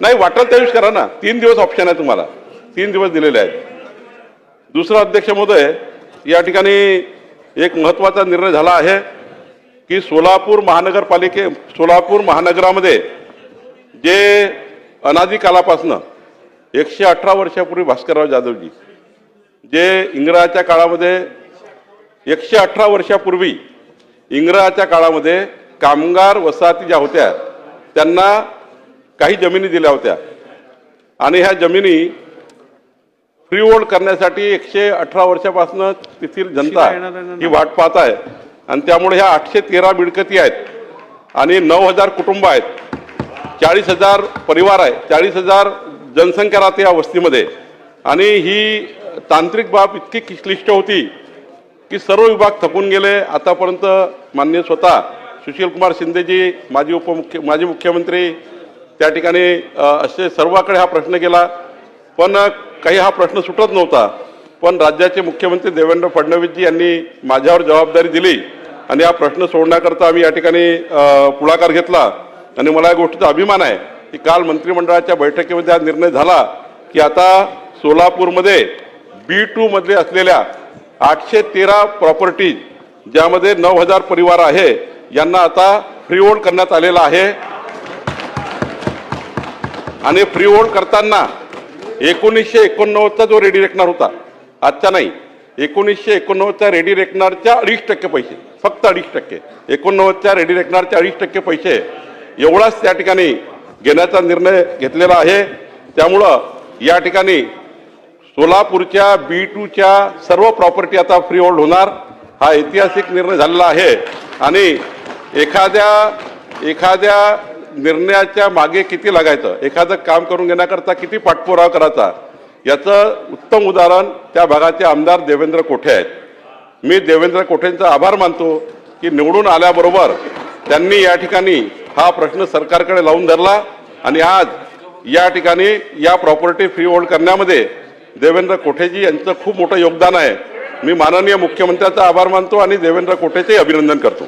नाही वाटेल त्यावेळेस करा ना, 3 दिवस ऑप्शन आहे तुम्हाला, 3 दिवस दिलेले आहेत. दुसरा अध्यक्ष महोदय, या ठिकाणी एक महत्त्वाचा निर्णय झाला आहे की सोलापूर महानगरामध्ये जे अनादी कालापासनं 118 वर्षापूर्वी भास्करराव जाधवजी जे इंग्रजाच्या काळामध्ये 118 वर्षापूर्वी इंग्रजाच्या काळामध्ये कामगार वसाहती ज्या होत्या त्यांना काही जमिनी दिल्या होत्या आणि ह्या जमिनी फ्री होल्ड करण्यासाठी 118 वर्षापासून तेथील जनता ही वाट पाहत आहे आणि त्यामुळे ह्या 813 मिळकती आहेत आणि 9000 कुटुंब आहेत, 40,000 परिवार आहे, 40,000 जनसंख्या राहते या वस्तीमध्ये. आणि ही तांत्रिक बाब इतकी क्लिष्ट होती की सर्व विभाग थकून गेले. आतापर्यंत माननीय स्वतः सुशीलकुमार शिंदेजी माजी मुख्यमंत्री त्या ठिकाणी असे सर्वांकडे हा प्रश्न गेला, पण काही हा प्रश्न सुटत नव्हता. पण राज्याचे मुख्यमंत्री देवेंद्र फडणवीसजी यांनी माझ्यावर जबाबदारी दिली आणि हा प्रश्न सोडण्याकरता आम्ही या ठिकाणी पुढाकार घेतला. आणि मला या गोष्टीचा अभिमान आहे की काल मंत्रिमंडळाच्या बैठकीमध्ये हा निर्णय झाला की आता सोलापूरमध्ये B2 मध्ये असलेल्या 813 प्रॉपर्टीज ज्यामध्ये 9000 परिवार आहे यांना आता फ्री होल्ड करण्यात आलेला आहे. आणि फ्री होल्ड करताना 1989चा जो रेडी रेकनर होता, आजचा नाही, 1989च्या रेडी रेकनरच्या 2.5% पैसे, फक्त 2.5%, 89च्या रेडी रेकनरच्या 2.5% पैसे एवढाच त्या ठिकाणी घेण्याचा निर्णय घेतलेला आहे. त्यामुळं या ठिकाणी सोलापूरच्या B2च्या सर्व प्रॉपर्टी आता फ्री होल्ड होणार. हा ऐतिहासिक निर्णय झालेला आहे आणि एखाद्या निर्णयाच्या मागे किती लागायचं, एखादं काम करून घेण्याकरता किती पाठपुरावा करायचा, याचं उत्तम उदाहरण त्या भागाचे आमदार देवेंद्र कोठे आहेत. मी देवेंद्र कोठेंचा आभार मानतो की निवडून आल्याबरोबर त्यांनी या ठिकाणी हा प्रश्न सरकारकडे लावून धरला आणि आज या ठिकाणी या प्रॉपर्टी फ्री होल्ड करण्यामध्ये देवेंद्र कोठेजी यांचं खूप मोठं योगदान आहे. मी माननीय मुख्यमंत्र्यांचा आभार मानतो आणि देवेंद्र कोठेचे अभिनंदन करतो.